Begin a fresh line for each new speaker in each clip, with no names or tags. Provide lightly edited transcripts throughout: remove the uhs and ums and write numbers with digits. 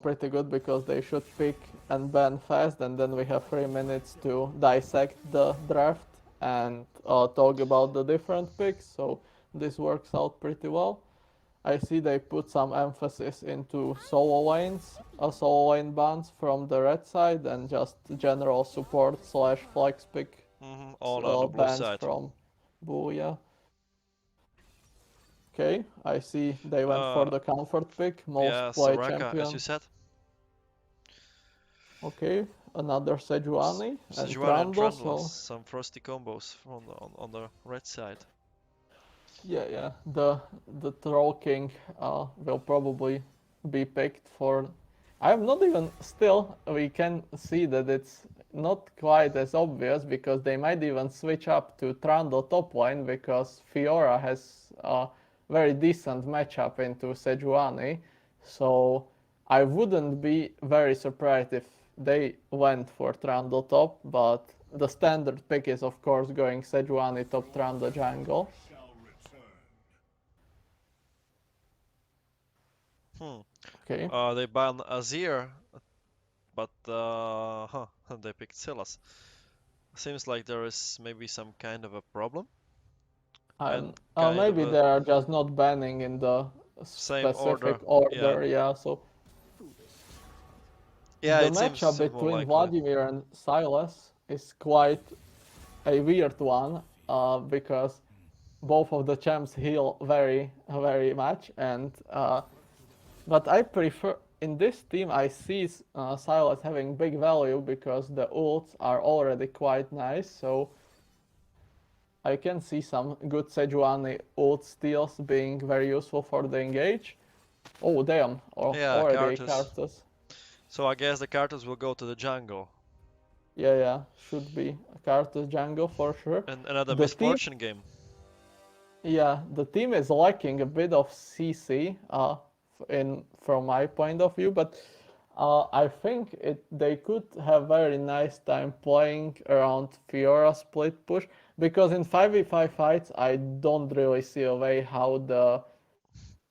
pretty good because they should pick and ban fast, and then we have 3 minutes to dissect the draft and talk about the different picks. So this works out pretty well. I see they put some emphasis into solo lanes, solo lane bans from the red side, and just general support slash flex pick
On the blue
bans
side.
from blue. Yeah. Okay, I see they went for
Uh,
the comfort pick, most
yeah,
play
Soraka, as you
champion.
said.
Okay, another Sejuani and
Sejuani and
Trundle,
Trundle,
so
some frosty combos on the red side.
yeah, the Troll King will probably be picked for. I'm not even still. We can see that it's not quite as obvious because they might even switch up to Trundle top lane because Fiora has a very decent matchup into Sejuani. So I wouldn't be very surprised if they went for Trundle top, but the standard pick is of course going Sejuani top Trundle jungle.
Hmm.
Okay.
They ban Azir, but they picked Silas. Seems like there is maybe some kind of a problem and
And
kind of
maybe
a
they are just not banning in the
same
specific
order. Yeah,
order. Yeah. So
yeah,
the
it
matchup
seems more
between
likely.
Vladimir and Silas is quite a weird one because both of the champs heal very much, and but I prefer in this team I see Silas having big value because the ults are already quite nice. So I can see some good Sejuani ult steals being very useful for the engage. Oh damn, oh,
Yeah,
already a
Cartus.
Cartus.
So I guess the Cartus will go to the jungle.
Yeah, should be a Cartus jungle for sure.
And another
The team,
misfortune game.
the team is lacking a bit of CC in from my point of view, but I think they could have very nice time playing around Fiora split push because in 5v5 fights I don't really see a way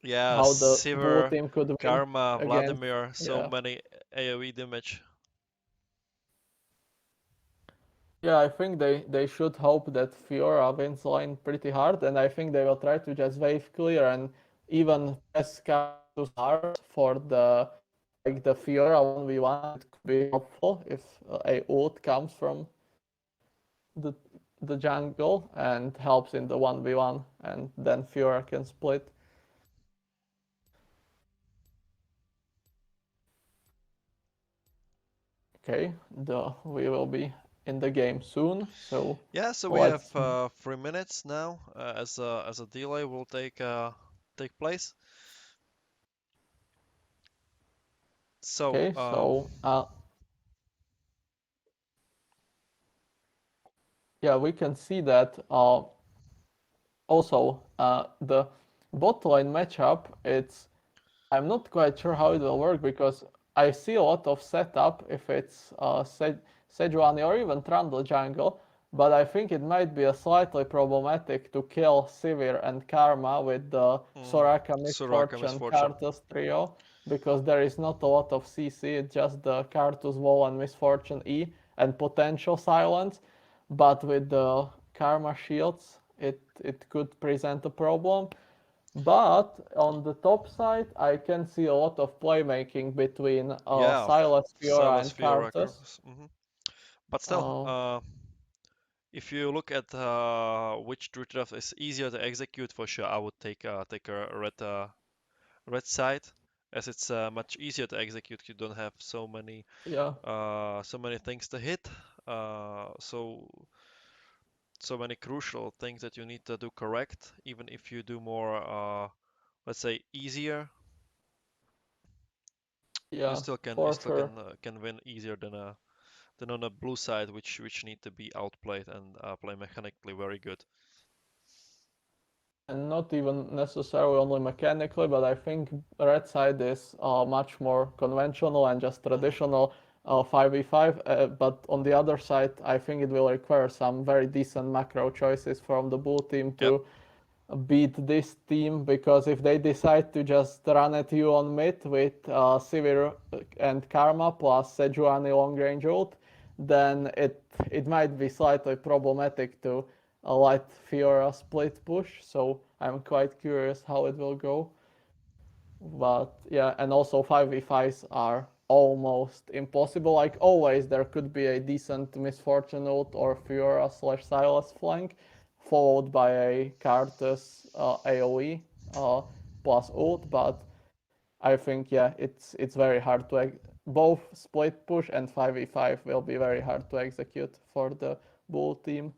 Yeah,
how the blue
Sivir,
team could win
Karma,
against.
Vladimir, so
Yeah,
many AoE damage.
yeah. I think they should hope that Fiora wins lane pretty hard, and I think they will try to just wave clear and even press Cartus hard for the like the Fiora 1v1. It could be helpful if a ult comes from the the jungle and helps in the 1v1, and then Fiora can split. Okay, we will be in the game soon, so
Yeah, so we have
let's
3 minutes now as a delay will take place. So
okay. So yeah, we can see that also the bot lane matchup. It's I'm not quite sure how it will work because I see a lot of setup if it's Sejuani or even Trundle jungle, but I think it might be a slightly problematic to kill Sivir and Karma with the Soraka
Soraka
Misfortune
misfortune.
Karthus trio because there is not a lot of CC, it's just the Karthus Wall and Misfortune E and potential silence, but with the Karma shields it could present a problem. But on the top side, I can see a lot of playmaking between
Yeah,
Silas Fiora
Silas
and
Fiora.
Cartus.
But still,
Uh,
if you look at which true draft is easier to execute, for sure, I would take a red side, as it's much easier to execute. You don't have
yeah,
so many things to hit, so many crucial things that you need to do correct. Even if you do more, let's say, easier, you
yeah,
still can
for sure.
can win easier than on the blue side, which need to be outplayed and play mechanically very good.
And not even necessarily only mechanically, but I think red side is much more conventional and just
Hmm.
traditional 5v5. But on the other side, I think it will require some very decent macro choices from the blue team
Yep.
beat this team, because if they decide to just run at you on mid with Sivir and Karma plus Sejuani long range ult, then it might be slightly problematic to let Fiora split push. So I'm quite curious how it will go. But yeah, and also 5v5s are almost impossible. Like always, there could be a decent Misfortune ult or Fiora slash Silas flank, followed by a Karthus AoE plus ult. But I think yeah, it's very hard to both split push and 5v5 will be very hard to execute for the Bull team.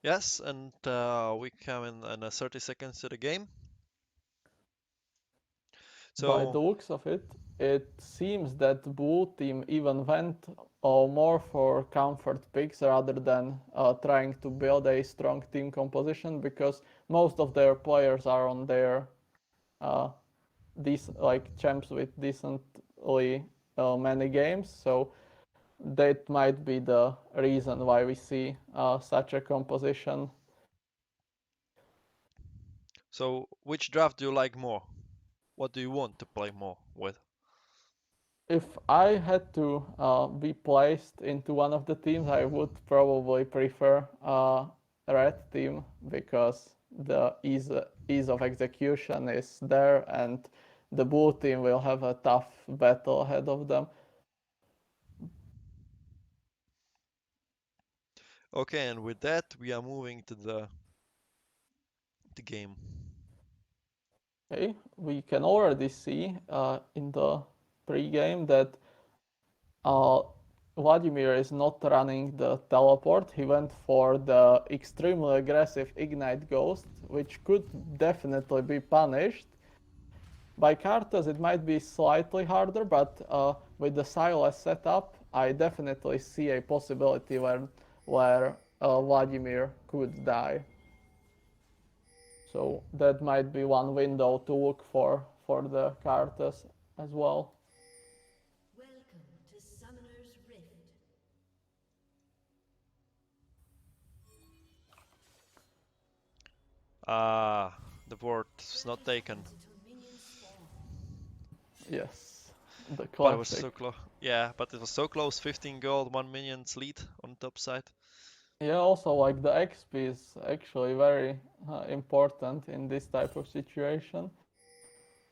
Yes, and we come in 30 seconds to the game.
By
So
the looks of it, it seems that the Blue team even went more for comfort picks rather than trying to build a strong team composition, because most of their players are on their these like champs with decently many games. So that might be the reason why we see such a composition.
so which draft do you like more? What do you want to play more with?
If I had to be placed into one of the teams, I would probably prefer red team, because the ease of execution is there, and the blue team will have a tough battle ahead of them.
Okay, and with that we are moving to the game.
Okay, we can already see in the pre-game that Vladimir is not running the teleport. He went for the extremely aggressive Ignite Ghost, which could definitely be punished. By Karthus, it might be slightly harder, but with the Sylas setup, I definitely see a possibility where Vladimir could die. So that might be one window to look for the Karthus as well.
Welcome to Summoner's Rift.
Ah, the board is
30
not taken.
seconds until minions spawn.
Yes, the
But it was
classic.
so close. Yeah, but it was so close. 15 gold, 1 minion's lead on top side.
Yeah, also like the XP is actually very important in this type of situation.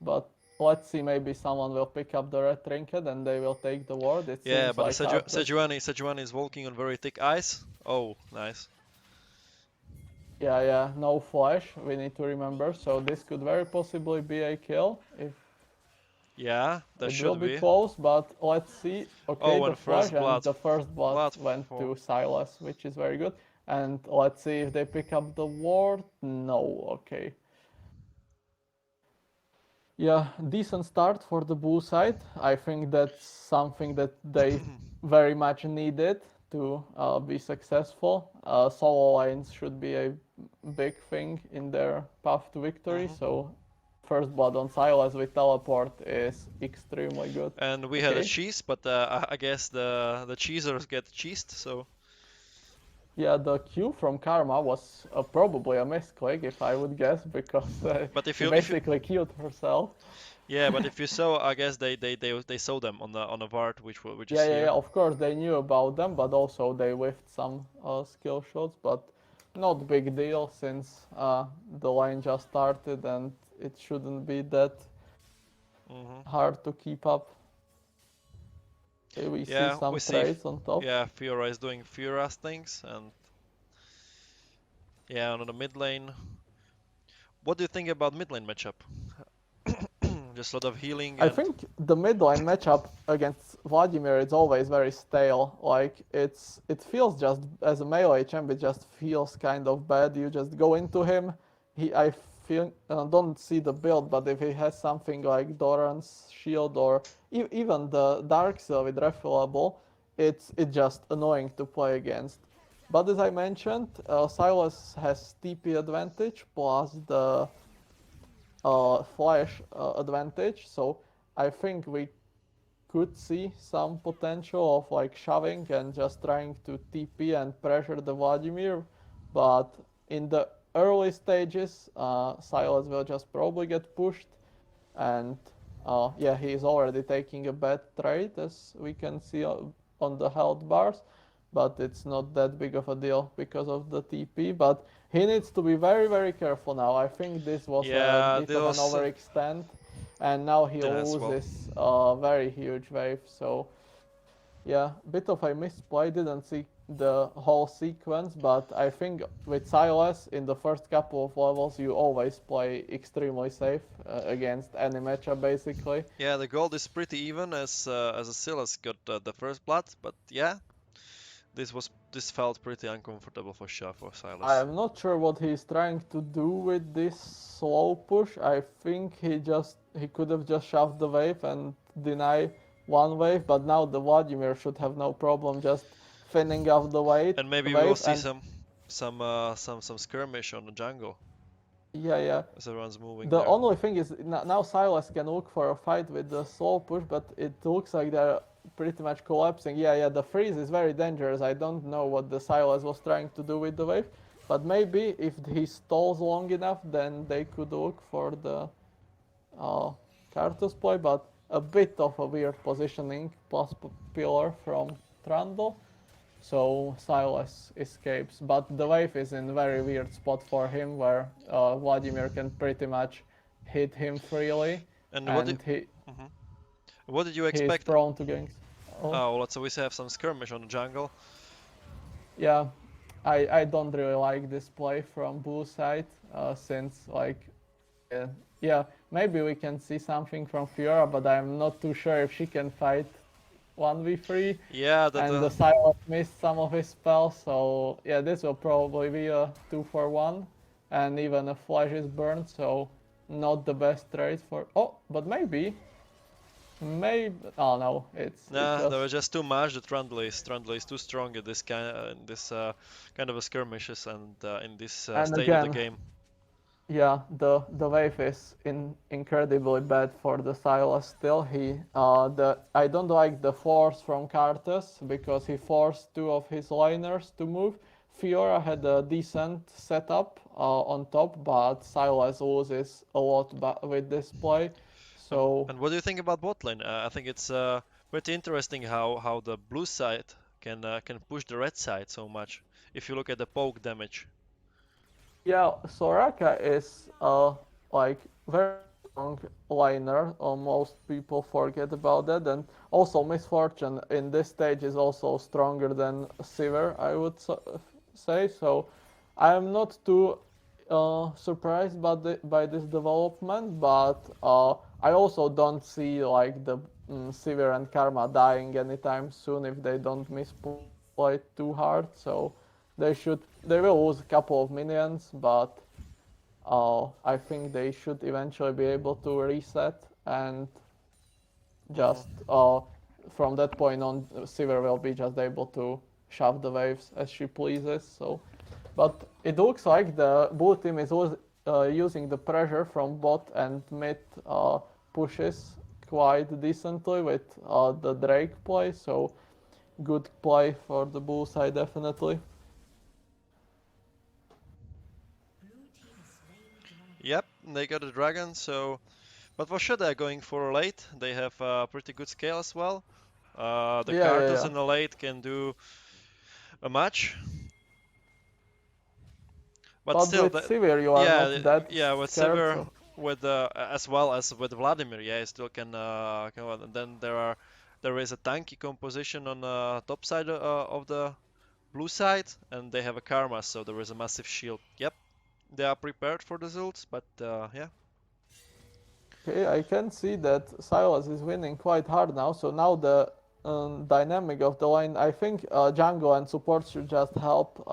But let's see, maybe someone will pick up the red trinket and they will take the ward. It
Yeah,
seems
but the
like Arthas.
Sejuani is walking on very thick ice. Oh, nice.
Yeah, yeah, no flash, we need to remember. So this could very possibly be a kill. If
Yeah, that
it will
should
be
be.
close, but let's see. Okay,
Oh,
the
and
flash
first
and
blood.
the first blood
Blood
went
for.
to Silas, which is very good. And let's see if they pick up the ward. No, okay. Yeah, decent start for the Bull side. I think that's something that they very much needed to be successful. Solo lanes should be a big thing in their path to victory.
hmm
So, first blood on Silas with teleport is extremely good.
And we had a
Okay.
cheese, but I guess the cheesers get cheesed. So
Yeah, the Q from Karma was probably a misclick, if I would guess, because
but
she
if you
basically killed herself.
yeah, but if you saw, I guess they saw them on the ward which is
Yeah.
here.
Of course they knew about them, but also they whiffed some skill shots. But not big deal, since the lane just started and it shouldn't be that
hmm
hard to keep up. Okay, we see
Yeah, we
some
see.
trades on top.
Yeah, Fiora is doing Fiora's things, and yeah, on the mid lane. What do you think about mid lane matchup? Just a lot of healing
I
and.
think the mid lane matchup against Vladimir is always very stale. Like it feels, just as a melee champ, it just feels kind of bad. You just go into him. I feel don't see the build, but if he has something like Doran's shield or even the Dark Seal with refillable, it's just annoying to play against. But as I mentioned, Silas has TP advantage plus the flash advantage. So I think we could see some potential of like shoving and just trying to TP and pressure the Vladimir. But in the early stages, Silas will just probably get pushed, and yeah, he's already taking a bad trade as we can see on the health bars, but it's not that big of a deal because of the TP. But he needs to be very, very careful now. I think this was a
Yeah,
bit
this
of an
was
overextend, and now he
yeah, as well.
loses a very huge wave. So yeah, bit of a misplay. Didn't see the whole sequence, but I think with Silas in the first couple of levels, you always play extremely safe against any matchup, basically.
Yeah, the gold is pretty even as Silas got the first blood, but yeah, this felt pretty uncomfortable for sure for
I
Silas.
am not sure what he's trying to do with this slow push. I think he could have just shoved the wave and deny one wave, but now the Vladimir should have no problem just finning off the
And maybe we will
wave
see
and
some skirmish on the jungle
yeah, yeah.
as everyone's moving
The
there.
only thing is now Silas can look for a fight with the slow push, but it looks like they're pretty much collapsing. Yeah, yeah, the freeze is very dangerous. I don't know what the Silas was trying to do with the wave, but maybe if he stalls long enough, then they could look for the uh, Cartus play, but a bit of a weird positioning plus pillar from Trundle. So Silas escapes, but the wave is in a very weird spot for him, where Vladimir can pretty much hit him freely,
And
and
mhm. What did you
he is
expect?
prone to getting. Oh,
Oh, let's always have some skirmish on the jungle.
yeah, I don't really like this play from blue side, since like, uh, yeah, maybe we can see something from Fiora, but I'm not too sure if she can fight 1v3.
Yeah, that
And the Silas missed some of his spells, so yeah, this will probably be a 2-for-1, and even a flash is burned, so not the best trade for. Oh, but maybe. Oh no, it's
nah, there
just
was just too much. The Trundle is too strong at this kind of a skirmishes and in this
and
state of the
again,
game.
yeah, the wave is incredibly bad for the Silas still. I don't like the force from Kartus because he forced two of his liners to move. Fiora had a decent setup on top, but Silas loses a lot with this play. So
And what do you think about bot lane? I think it's pretty interesting how the blue side can push the red side so much. If you look at the poke damage.
yeah, Soraka is like very strong liner. Most people forget about that, and also Misfortune in this stage is also stronger than Sivir, I would say. So I am not too surprised by this development, but I also don't see like the Sivir and Karma dying anytime soon if they don't misplay too hard. So they will lose a couple of minions, but I think they should eventually be able to reset, and just
Mhm.
from that point on, Sivir will be just able to shove the waves as she pleases. So, but it looks like the blue team is using the pressure from bot and mid pushes quite decently with the Drake play. So good play for the blue side definitely.
Blue team has slain the dragon.
Yep, they got a dragon, so but for sure they're going for a late. They have pretty good scale as well. The
Yeah, yeah,
Carters
yeah.
in the late can do a match, but
But
still,
with Sivir, you are not that
yeah, with
scared.
Silver,
So
with as well as with Vladimir, yeah, he still can win. And then there is a tanky composition on the top side of the blue side, and they have a Karma, so there is a massive shield. Yep, they are prepared for the Zults, but yeah.
okay, I can see that Silas is winning quite hard now. So now the dynamic of the line, I think jungle and support should just help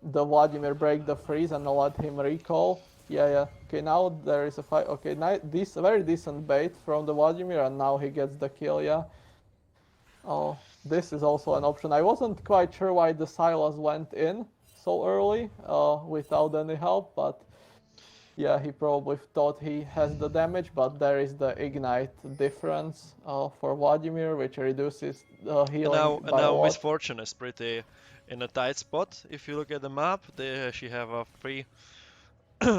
the Vladimir break the freeze and let him recall. Yeah, yeah. Okay, now there is a fight. Okay, this very decent bait from the Vladimir, and now he gets the kill. Yeah. Oh, this is also an option. I wasn't quite sure why the Silas went in so early without any help, but yeah, he probably thought he has the damage, but there is the ignite difference for Vladimir, which reduces the healing
And
by a
now
lot.
Misfortune is pretty in a tight spot. If you look at the map, they she have three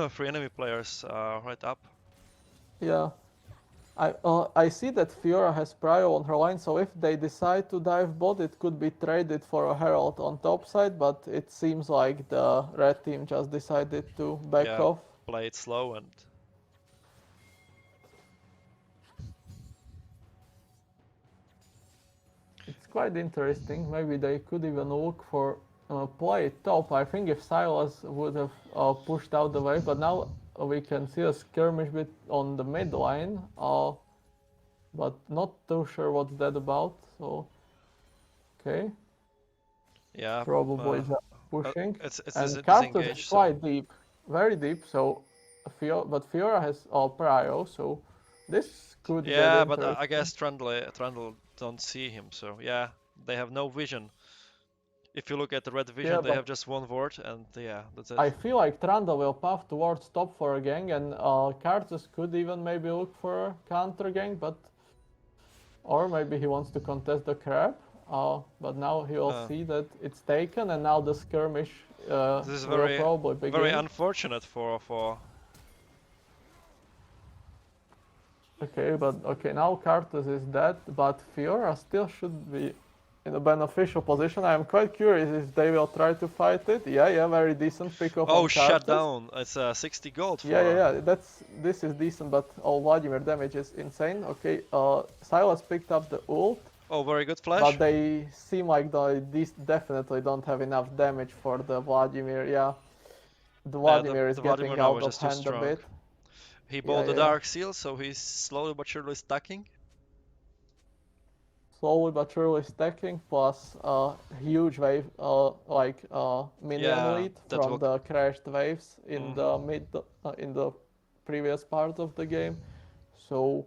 three enemy players right up.
Yeah. I see that Fiora has Prio on her line, so if they decide to dive bot, it could be traded for a Herald on top side, but it seems like the red team just decided to back
Yeah,
off.
play it slow and
It's quite interesting. Maybe they could even look for play top. I think if Silas would have pushed out the wave, but now we can see a skirmish bit on the mid line, but not too sure what's that about. So, okay,
yeah,
probably just
uh,
pushing.
it's
And Cartus is
disengaged. So
quite deep, very deep. So, but Fiora has Prio, so this could get
yeah, but I
interesting.
guess Trundle don't see him. So yeah, they have no vision. If you look at the red vision,
Yeah,
they
but
have just one ward, and yeah, that's it.
I feel like Trundle will path towards top for a gang, and Kartus could even maybe look for a counter gang, but or maybe he wants to contest the crab. But now he'll
Uh,
see that it's taken, and now the skirmish
this is
will
very
probably
very
begin.
unfortunate for.
Okay, but okay, now Kartus is dead, but Fiora still should be in a beneficial position. I am quite curious if they will try to fight it. Yeah, very decent pick up
Oh,
on
shut
Kartus.
down! It's 60 gold
Yeah,
for.
this is decent, but Vladimir damage is insane. Okay, Silas picked up the ult,
Oh, very good
but
flash.
they seem like these definitely don't have enough damage for the Vladimir. Yeah, the Vladimir is
The Vladimir
getting
now
out
was
of
just too
hand a
strong.
bit.
He
Yeah,
bought the
yeah.
Dark Seal, so he's slowly but surely stacking.
Slowly but surely stacking, plus huge wave, minion
Yeah,
lead
that
from
will.
the crashed waves in
Mhm.
the in the previous part of the game. So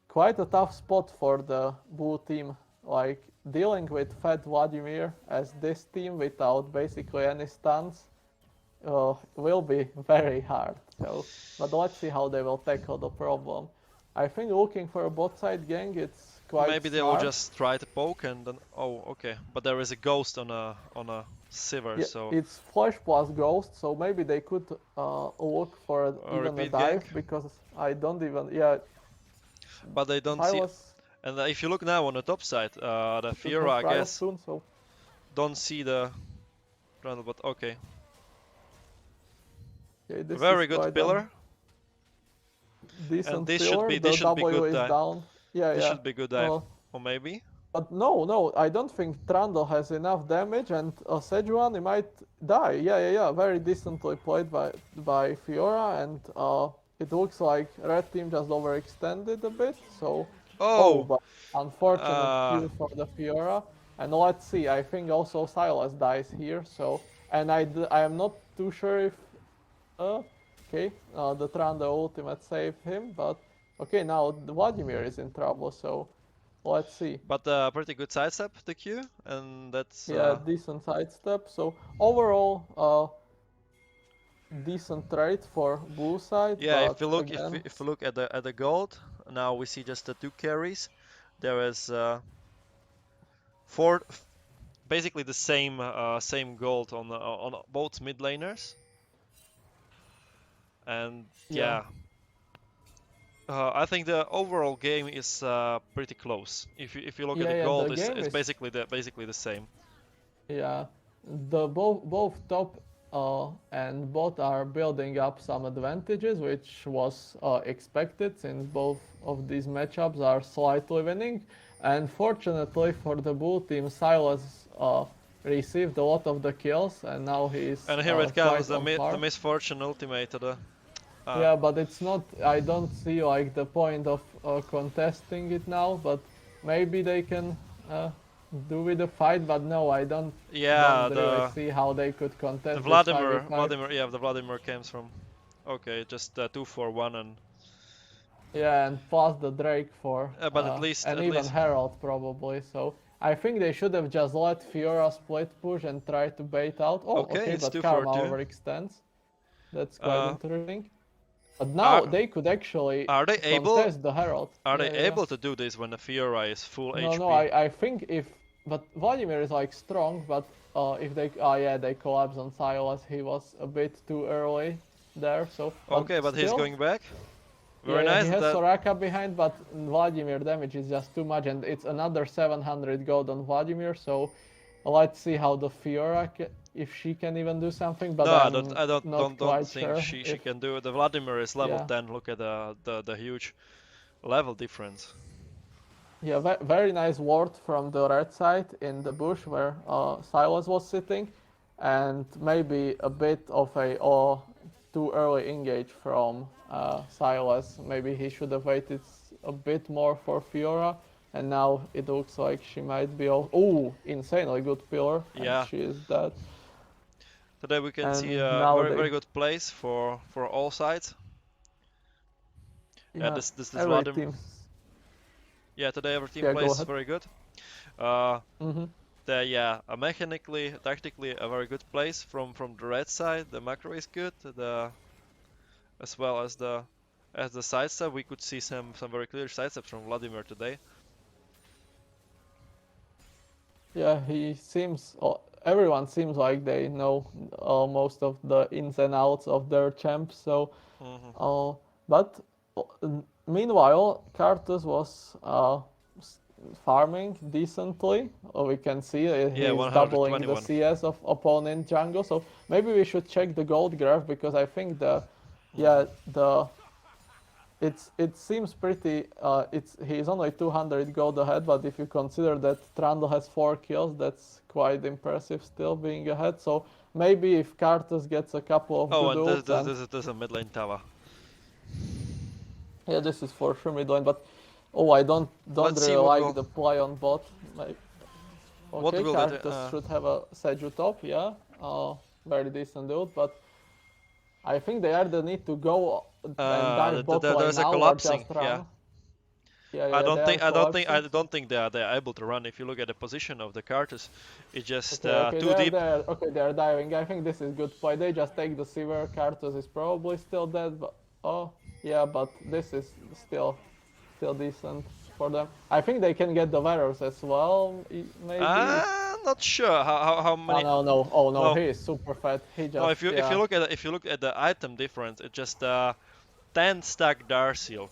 quite a tough spot for the blue team. Like dealing with Fat Vladimir as this team without basically any stuns will be very hard. So, but let's see how they will tackle the problem. I think looking for a bot side gang, it's quite
Maybe they will
smart.
just try to poke and then. Oh, okay. But there is a ghost on a Sivir,
Yeah,
so
it's flash plus ghost, so maybe they could look for
a
even a
repeat gank.
dive because I don't even. Yeah,
But they don't see.
Silas
And if you look now on the top side, the
should
Fiora,
have
I
Prio
guess,
soon, so
don't see the Trundle. But okay,
okay, this is
very good
quite a
pillar, and
decent
this should
pillar.
be
The
good
W is
dive.
down. Yeah,
This
yeah.
should be good dive, or maybe.
But no, I don't think Trundle has enough damage, and Sejuani might die. Yeah. Very decently played by Fiora, and it looks like Red Team just overextended a bit. So,
Oh,
but unfortunate
uh,
Q for the Fiora. And let's see, I think also Silas dies here. So, and I am not too sure if the Trundle ultimate saved him, but okay, now Vladimir is in trouble. So. Let's see.
but pretty good sidestep the Q, and that's
Yeah, decent sidestep. So overall, decent trade for blue side,
yeah.
but
If you look
again,
if you look at the gold, now we see just the two carries. There is four, basically the same gold on both mid laners, and
yeah,
yeah. I think the overall game is pretty close. If you look at the
yeah. The
gold,
game
it's
is
basically the same.
yeah. The both top and bot are building up some advantages, which was expected since both of these matchups are slightly winning. And fortunately for the blue team, Silas received a lot of the kills, and now he's
And here it comes,
quite on
the
par.
misfortune ultimate.
Yeah, but it's not. I don't see like the point of contesting it now. But maybe they can do with the fight. But no, I don't
Yeah,
really see how they could
the
contest this
Vladimir
5v5.
Yeah, the Vladimir comes from. Okay, just 2-for-1 and
Yeah, and plus the Drake for
but at least
and even Herald probably. So I think they should have just let Fiora split push and try to bait out. Oh,
okay,
okay,
it's
but
2-for-2.
Karma overextends. That's quite
Uh,
interesting. But now
are
they could actually
are they able
contest the Herald.
are they
Yeah.
able to do this when the Fiora is full
No,
HP?
I think if but Vladimir is like strong, but if they yeah, they collapse on Silas. He was a bit too early there, so but
Okay, but he's
still,
going back.
yeah,
Very
yeah, he
nice.
has
That
Soraka behind, but Vladimir damage is just too much, and it's another 700 gold on Vladimir. So let's see how the Fiora if she can even do something, but
no,
I'm
I don't
not
don't
quite
think
sure
she
if
can do it. The Vladimir is level
yeah.
10. Look at the huge level difference.
Yeah, very nice ward from the red side in the bush where Silas was sitting, and maybe a bit of a too early engage from Silas. Maybe he should have waited a bit more for Fiora, and now it looks like she might be. Oh, insanely good pillar, and
Yeah.
she is dead.
Today we can see
And
a
now
very
they,
good place for all sides. Yeah,
yeah,
this
every
Vladimir.
team.
Yeah, today every team
Yeah, go
plays
ahead.
very good. Uh,
Mm-hmm.
yeah, mechanically, tactically, a very good place from the red side. The macro is good. As well as the sidestep, we could see some very clear sidesteps from Vladimir today.
Yeah, he seems. Everyone seems like they know most of the ins and outs of their champ. So,
Hmm.
uh, but meanwhile, Kartus was farming decently. We can see
Yeah,
he's doubling the
121.
CS of opponent jungle. So maybe we should check the gold graph because I think
Hmm.
the it seems pretty. He's only 200 gold ahead, but if you consider that Trundle has 4 kills, that's quite impressive still being ahead. So maybe if Kartus gets a couple of
Oh,
good
and this
ults
this
and
this is this is a mid lane tower.
yeah, this is for sure mid lane. But oh, I don't
Let's see
really
what
like
will
the play on bot. Like,
what
okay,
will it.
Kartus should have a Seju top, yeah, very decent ult, but I think they either need to go and dive bot lane
There's a
now or
collapsing.
just
Yeah.
run. Yeah, yeah, they are
I
collapsing. So
don't think they are able to run. If you look at the position of the carters, it's just
okay, okay,
too deep.
okay, they are diving. I think this is good play. They just take the Sever. Kartus is probably still dead, but oh yeah, but this is still decent for them. I think they can get the Varus as well, maybe.
Not sure how
Oh
many.
no, no, oh no,
No,
he is super fat. He
no.
just yeah.
If you look at the item difference, it's just 10 stack Darciel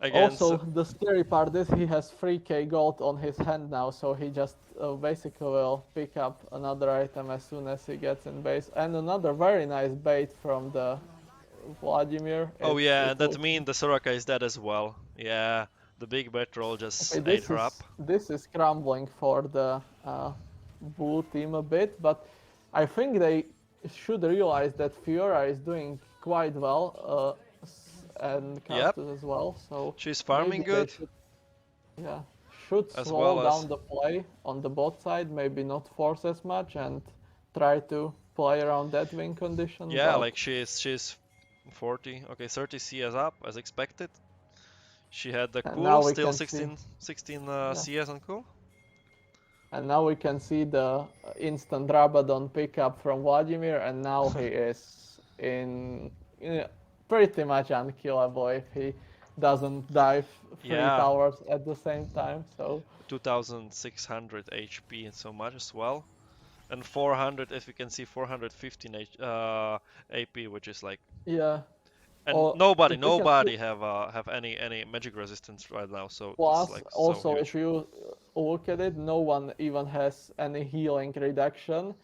against.
Also, the scary part is he has 3k gold on his hand now, so he just basically will pick up another item as soon as he gets in base. And another very nice bait from the Vladimir.
Oh yeah,
It
and that
looks
means the Soraka is dead as well. Yeah, the big bat roll
okay.
just ate her up.
This is crumbling for the blue team a bit, but I think they should realize that Fiora is doing quite well, and
Yep,
Kartus as well. So
she's
maybe
farming
they
good
should yeah should
as
slow
well
down
as.
the play on the bot side. Maybe not force as much and try to play around that win condition.
Yeah,
But
like she's 40, okay, 30 CS up as expected. She had the
and
cool,
now we
still
can see
16
yeah.
CS on cool.
And now we can see the instant Rabadon pickup from Vladimir, and now he is in pretty much unkillable if he doesn't dive 3
Yeah,
towers at the same time. So
2600 HP and so much as well. And 400, if you can see, 415 AP, which is like.
yeah,
And
or if we can see,
nobody have any magic resistance right now, so it's
plus
like so
also if
huge.
you look at it, no one even has any healing reduction.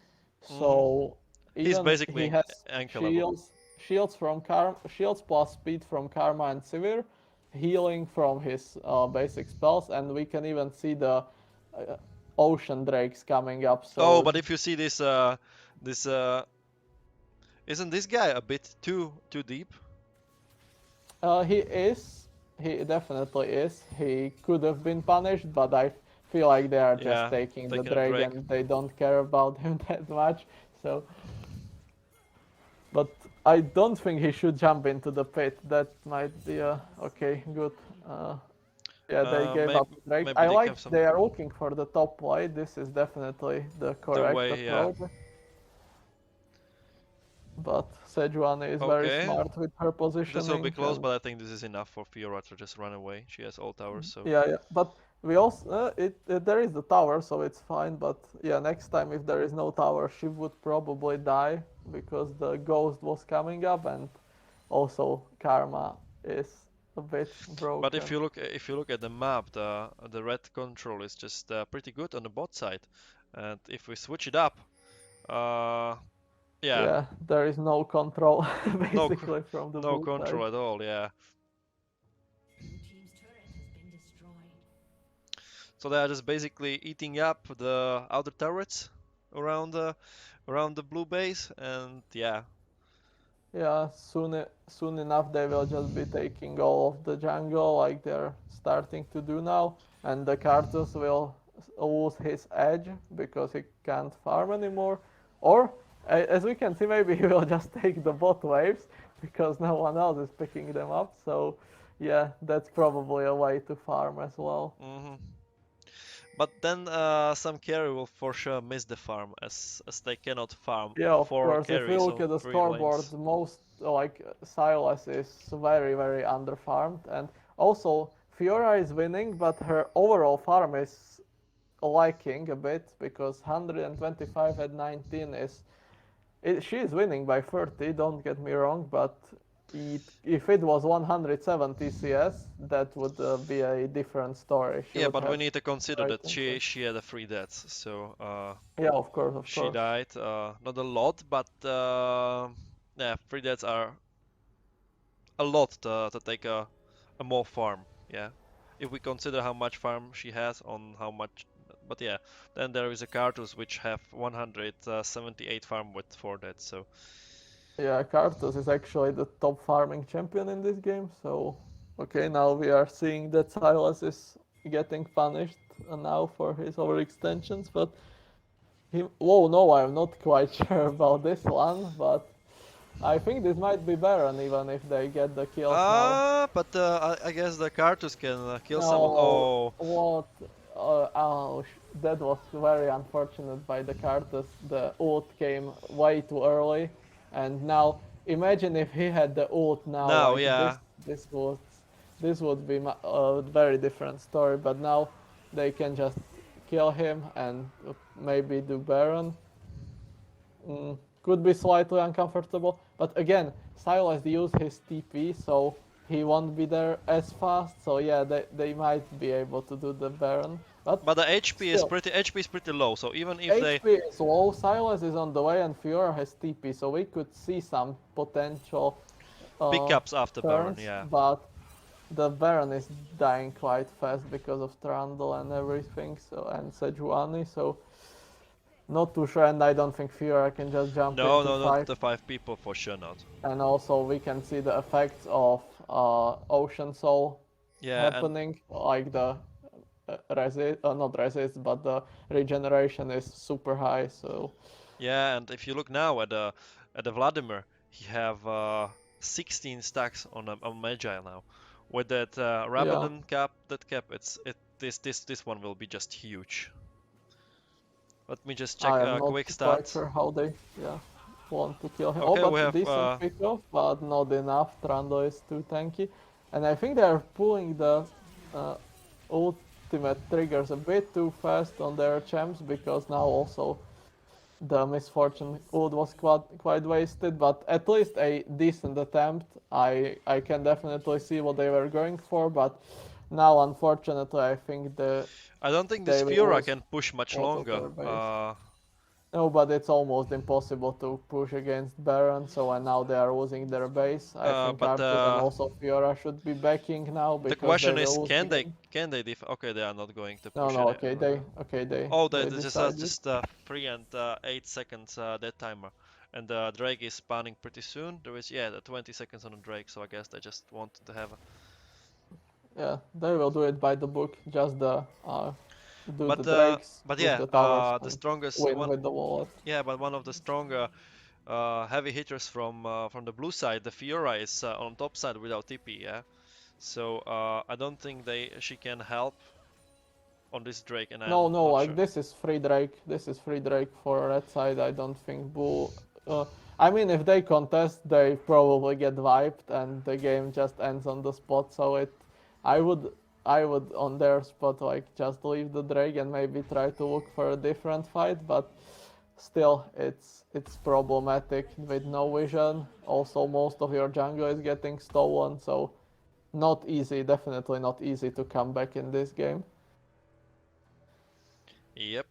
Hmm.
So
He's
even he
basically
has
unkillable.
shields plus speed from Karma and Sivir, healing from his basic spells, and we can even see the uh, ocean drakes coming up.
Oh,
So
but if you see this isn't this guy a bit too deep?
he is, he definitely is. He could have been punished, but I feel like they are just
Yeah,
taking the
taking a
drake
Drake.
and they don't care about him that much. So, but I don't think he should jump into the pit. That might be okay, good. Uh, Yeah, they gave up Drake.
Maybe
I
they
like
have some
they are looking for the top play. This is definitely the
the
correct
way. Yeah.
approach. But Sejuani is very
Okay,
smart with her
this will be
positioning.
close, but I think this is enough for Fiora to just run away. She has all towers, so.
Yeah, yeah. But We also there is the tower, so it's fine. But yeah, next time if there is no tower, she would probably die because the ghost was coming up, and also karma is a bit
But
broken.
if you look at the map, the red control is just pretty good on the bot side, and if we switch it up, uh, yeah,
Yeah, there is no control
no
basically from the
no
blue side.
control at all. Yeah,
Blue team's turret has been destroyed.
so they are just basically eating up the outer turrets around the blue base, and yeah,
Yeah, soon enough they will just be taking all of the jungle like they're starting to do now, and the Karthus will lose his edge because he can't farm anymore. Or, as we can see, maybe he will just take the bot waves because no one else is picking them up. So, yeah, that's probably a way to farm as well.
hmm but then some carry will for sure miss the farm as they cannot farm
Yeah, of
four
course. If we
carries
look
on
at the
three
scoreboard,
lanes.
most like Silas is very underfarmed, and also Fiora is winning, but her overall farm is liking a bit because 125 at 19 is she is winning by 30. Don't get me wrong, but if it was 170 CS, that would be a different story. She
Yeah,
would
but we
have
need to consider
right
that
interest.
she had a free death, so
Yeah, of course, of
she
course.
died. Not a lot, but yeah, free deaths are a lot to take a more farm. Yeah, if we consider how much farm she has on how much, but yeah, then there is a Cartus which have 178 farm with 4 deaths. So
Yeah, Karthus is actually the top farming champion in this game, so okay, now we are seeing that Silas is getting punished now for his overextensions, but whoa, no, I'm not quite sure about this one, but I think this might be Baron even if they get the kills now.
but I guess the Cartus can kill someone.
No,
Oh,
what? Ouch. That was very unfortunate by the Karthus. The ult came way too early, and now imagine if he had the ult now,
now
like
yeah.
this would be a very different story. But now they can just kill him and maybe do Baron. Could be slightly uncomfortable, but again, Silas used his TP, so he won't be there as fast. So yeah, they might be able to do the Baron, but
But the
still,
HP is pretty low. So even if they
HP is low. Silas is on the way, and Fiora has TP, so we could see some potential uh,
pickups after Baron,
turns,
yeah.
but the Baron is dying quite fast because of Trundle and everything, so and Sejuani, so not too sure, and I don't think Fiora can just jump
No,
into
no, not
five.
the 5 people for sure not.
And also we can see the effects of Ocean Soul
Yeah, and
happening, like the not resist, but the regeneration is super high. So
yeah, and if you look now at the Vladimir, he have 16 stacks on Magi now. With that
yeah,
Rabadon cap, that cap, this one will be just huge. Let me just check
I am not
quick
quite
stats.
sure how they want to kill him. Oh,
Okay, we
but
have
decent pick off, but not enough. Trando is too tanky, and I think they are pulling the uh, ultimate triggers a bit too fast on their champs because now also the misfortune ult was quite wasted, but at least a decent attempt. I can definitely see what they were going for, but now unfortunately I think
I don't think this
they will
Fiora
lose
can push much
a lot of
longer.
their base. No, but it's almost impossible to push against Baron, so and now they are losing their base. I think
But
Arthur and also Fiora should be backing now
the
because they
question is,
will lose the game.
can they def? Okay, they are not going to
No,
push
no,
any.
okay,
Oh,
they
this is
decided.
just 3 and 8 seconds dead timer, and Drake is spawning pretty soon. There is the 20 seconds on the Drake, so I guess they just wanted to have.
Yeah, they will do it by the book. Just do the
But
drakes, push
yeah,
the towers,
the
and
strongest
win
one.
with the wallet.
Yeah, but one of the stronger heavy hitters from the blue side, the Fiora, is on top side without TP. Yeah, so I don't think she can help on this Drake, and
No,
I'm
no,
not
like
sure.
this is free Drake. This is free Drake for red side. I don't think Bull. I mean, if they contest, they probably get wiped, and the game just ends on the spot. So I would, I would on their spot like just leave the Drake and maybe try to look for a different fight, but still it's problematic with no vision. Also, most of your jungle is getting stolen, so not easy. Definitely not easy to come back in this game.
Yep.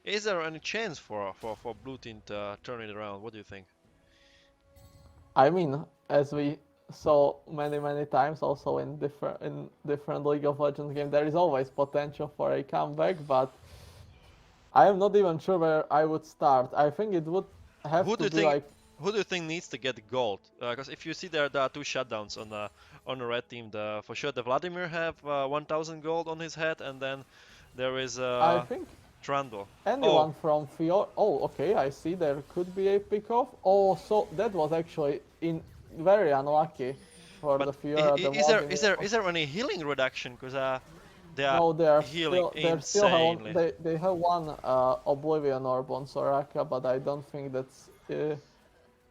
Is there any chance for blue team to turn it around? What do you think?
I mean, as we saw many times, also in different League of Legends games, there is always potential for a comeback, but I am not even sure where I would start. I think it would have
Who do
to
you
be
think?
like
Who do you think needs to get gold? Because if you see there are two shutdowns on the red team. For sure the Vladimir have 1,000 gold on his head, and then there is
I think
Trundle. Oh,
anyone from Fior. Oh, okay, I see there could be a pick-off. Oh, so that was actually in very unlucky for
but
the Fiora, the Vladimir.
is there any healing reduction? Because they are
No, they are
healing
still
insanely.
they have one Oblivion Orb on Soraka, but I don't think that's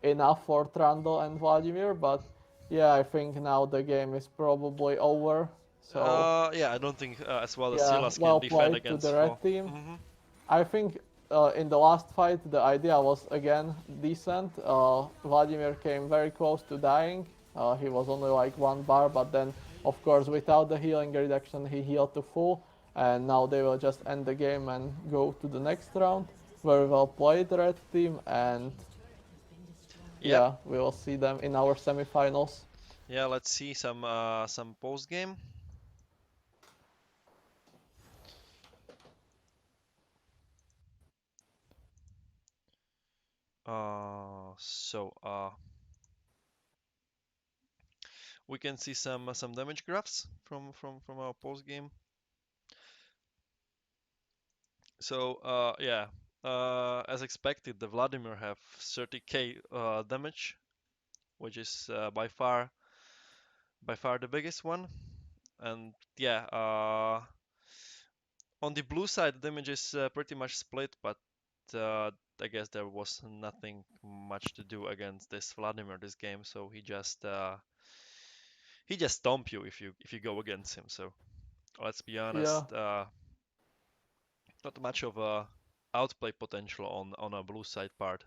enough for Trundle and Vladimir. But yeah, I think now the game is probably over. So
Yeah, I don't think as well as
yeah,
Silas can
well
defend
played to
against
the
four.
red team.
Hmm.
I think in the last fight the idea was again decent. Vladimir came very close to dying. He was only like one bar, but then of course without the healing reduction he healed to full. And now they will just end the game and go to the next round. Very well played, red team, and
Yep.
yeah, we will see them in our semifinals.
Yeah, let's see some post game. We can see some damage graphs from our post game. So yeah, as expected, the Vladimir have 30k damage, which is by far the biggest one. And yeah, on the blue side, the damage is pretty much split, but uh, I guess there was nothing much to do against this Vladimir this game, so he just stomp you if you go against him. So let's be
Yeah,
honest, not much of a outplay potential on a blue side part.